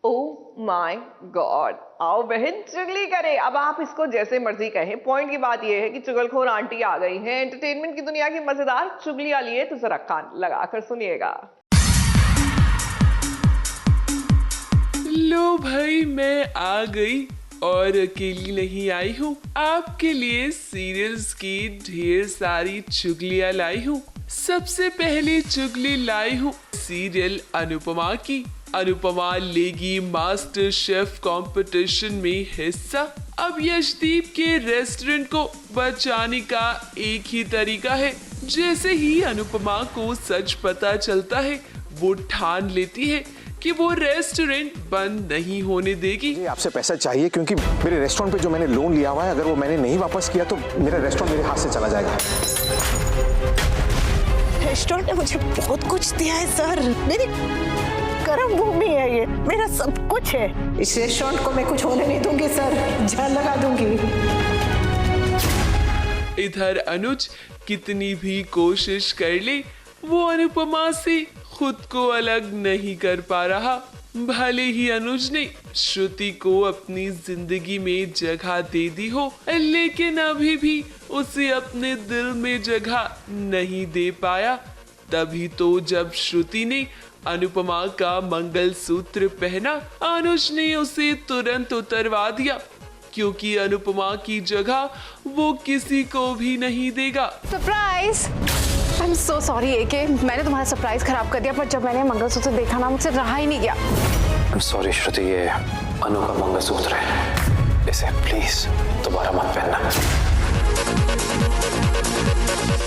Oh my God, आओ बहन चुगली करे। अब आप इसको जैसे मर्जी कहें, पॉइंट की बात यह है कि चुगलखोर आंटी आ गई है एंटरटेनमेंट की दुनिया की मजेदार चुगलियां लिए, तो जरा कान लगाकर सुनिएगा। लो भाई, मैं आ गई और अकेली नहीं आई हूँ। आपके लिए सीरियल्स की ढेर सारी चुगलियां लाई हूँ। सबसे पहली चुगली लाई हूँ सीरियल अनुपमा की। अनुपमा लेगी मास्टर शेफ कंपटीशन में हिस्सा। अब यशदीप के रेस्टोरेंट को बचाने का एक ही तरीका है। जैसे ही अनुपमा को सच पता चलता है, वो ठान लेती है कि वो रेस्टोरेंट बंद नहीं होने देगी। आपसे पैसा चाहिए क्योंकि मेरे रेस्टोरेंट पे जो मैंने लोन लिया हुआ है, अगर वो मैंने नहीं वापस किया तो मेरा रेस्टोरेंट मेरे हाथ से चला जाएगा। रेस्टोरेंट ने मुझे बहुत कुछ दिया है सर, मेरी कर्म भूमि है, ये मेरा सब कुछ है। इस रेस्टोरेंट को मैं कुछ होने नहीं दूंगी सर, जान लगा दूंगी। इधर अनुज कितनी भी कोशिश कर ले, वो अनुपमा से खुद को अलग नहीं कर पा रहा। भले ही अनुज ने श्रुति को अपनी जिंदगी में जगह दे दी हो, लेकिन अभी भी उसे अपने दिल में जगह नहीं दे पाया। तभी तो जब श्रुति ने अनुपमा का मंगलसूत्र पहना, अनुज ने उसे तुरंत उतरवा दिया, क्योंकि अनुपमा की जगह वो किसी को भी नहीं देगा। Surprise! I am so sorry AK, मैंने तुम्हारा सरप्राइज खराब कर दिया, पर जब मैंने मंगलसूत्र देखा ना, मुझसे रहा ही नहीं गया। आई एम सॉरी श्रुति, ये अनु का मंगलसूत्र है, इसे प्लीज दोबारा मत पहनना।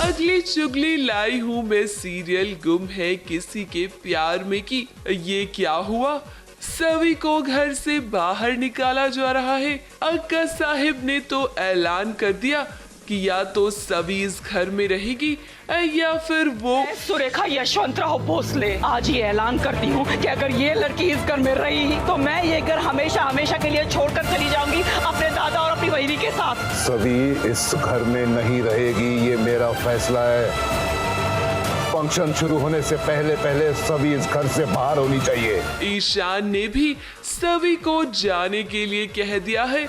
अगली चुगली लाई हूँ मैं सीरियल गुम है किसी के प्यार में की। ये क्या हुआ, सभी को घर से बाहर निकाला जा रहा है। अक्का साहिब ने तो ऐलान कर दिया कि या तो सभी इस घर में रहेगी या फिर वो। सुरेखा यशवंतराव भोसले आज ये ऐलान करती हूँ कि अगर ये लड़की इस घर में रही तो मैं ये घर हमेशा हमेशा के लिए छोड़कर चली जाऊंगी अपने दादा और अपनी बहनी के साथ। सभी इस घर में नहीं रहेगी, ये मेरा फैसला है। फंक्शन शुरू होने से पहले पहले सभी इस घर से बाहर होनी चाहिए। ईशान ने भी सभी को जाने के लिए कह दिया है।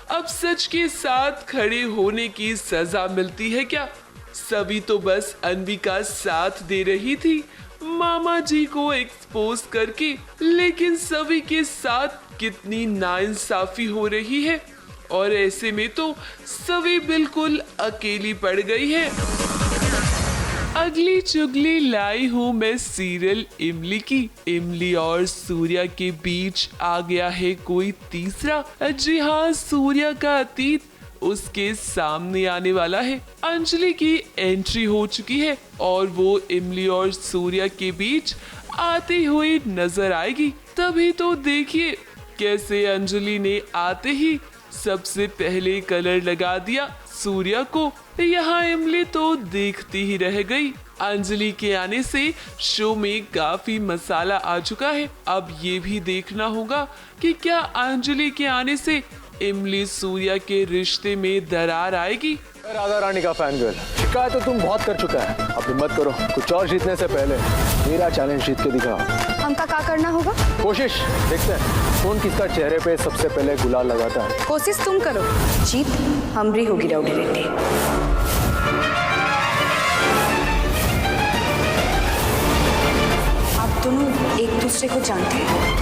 अब सच के साथ खड़े होने की सजा मिलती है क्या? सभी तो बस अन्वी का साथ दे रही थी मामा जी को एक्सपोज करके, लेकिन सभी के साथ कितनी नाइंसाफी हो रही है और ऐसे में तो सभी बिल्कुल अकेली पड़ गई है। अगली चुगली लाई हूँ मैं सीरियल इमली की। इमली और सूर्या के बीच आ गया है कोई तीसरा। जी हाँ, सूर्या का अतीत उसके सामने आने वाला है। अंजलि की एंट्री हो चुकी है और वो इमली और सूर्या के बीच आती हुई नजर आएगी। तभी तो देखिए कैसे अंजलि ने आते ही सबसे पहले कलर लगा दिया सूर्या को। यहाँ इमली तो देखती ही रह गई। अंजलि के आने से शो में काफी मसाला आ चुका है। अब ये भी देखना होगा कि क्या अंजलि के आने से इमली सूर्या के रिश्ते में दरार आएगी। राधा रानी का फैन गर्ल, शिकायत तो तुम बहुत कर चुका है, अब हिम्मत करो, कुछ और जीतने से पहले मेरा चैलेंज जीत के दिखाओ। हमका क्या करना होगा? कोशिश देखते हैं कौन किसका चेहरे पे सबसे पहले गुलाल लगाता है। कोशिश तुम करो, जीत हमरी होगी राउडी रेड्डी। आप दोनों एक दूसरे को जानते हैं।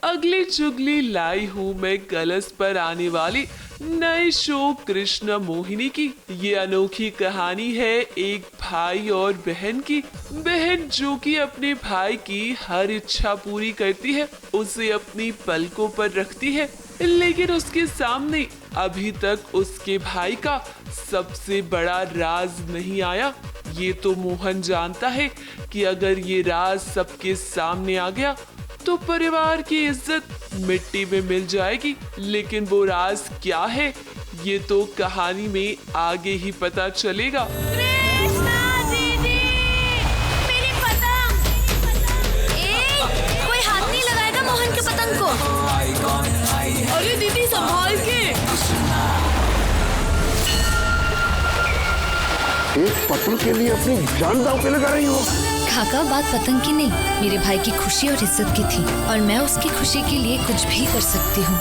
अगली चुगली लाई हूँ मैं कलश पर आने वाली नए शो कृष्ण मोहिनी की। ये अनोखी कहानी है एक भाई और बहन की। बहन जो कि अपने भाई की हर इच्छा पूरी करती है, उसे अपनी पलकों पर रखती है, लेकिन उसके सामने अभी तक उसके भाई का सबसे बड़ा राज नहीं आया। ये तो मोहन जानता है कि अगर ये राज सबके सामने आ गया तो परिवार की इज्जत मिट्टी में मिल जाएगी। लेकिन वो राज क्या है, ये तो कहानी में आगे ही पता चलेगा। मेरी पतंग! कोई हाथ नहीं लगाएगा मोहन के पतंग को। अरे दीदी संभाल के। एक पतंग के लिए अपनी जान दांव पे लगा रही हो? काका, बात पतंग की नहीं, मेरे भाई की खुशी और इज्जत की थी और मैं उसकी खुशी के लिए कुछ भी कर सकती हूँ।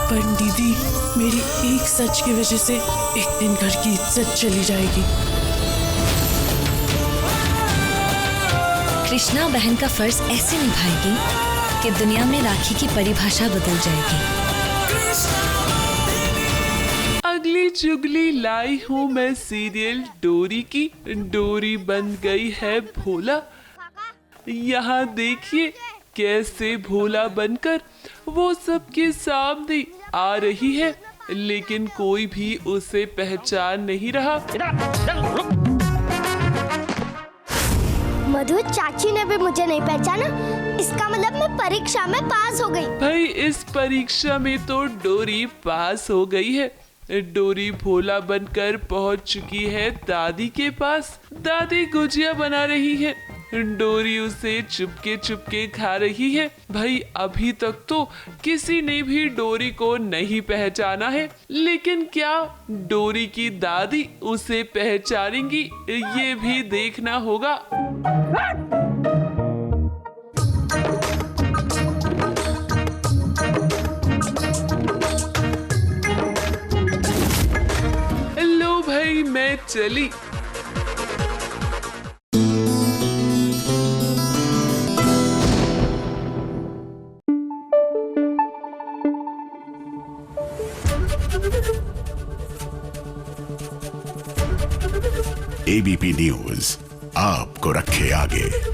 पर दीदी, मेरी एक सच की वजह से एक दिन घर की इज्जत चली जाएगी। कृष्णा बहन का फर्ज ऐसे निभाएगी कि दुनिया में राखी की परिभाषा बदल जाएगी। अगली चुगली लाई हूँ मैं सीरियल डोरी की। डोरी बन गई है भोला। यहाँ देखिए कैसे भोला बनकर वो सबके सामने आ रही है, लेकिन कोई भी उसे पहचान नहीं रहा। मधु, चाची ने भी मुझे नहीं पहचाना, इसका मतलब मैं परीक्षा में पास हो गई। भाई इस परीक्षा में तो डोरी पास हो गई है। डोरी भोला बनकर पहुंच चुकी है दादी के पास। दादी गुजिया बना रही है, डोरी उसे चुपके चुपके खा रही है। भाई अभी तक तो किसी ने भी डोरी को नहीं पहचाना है, लेकिन क्या डोरी की दादी उसे पहचानेंगी, ये भी देखना होगा। लो भाई मैं चली। एबीपी न्यूज आपको रखे आगे।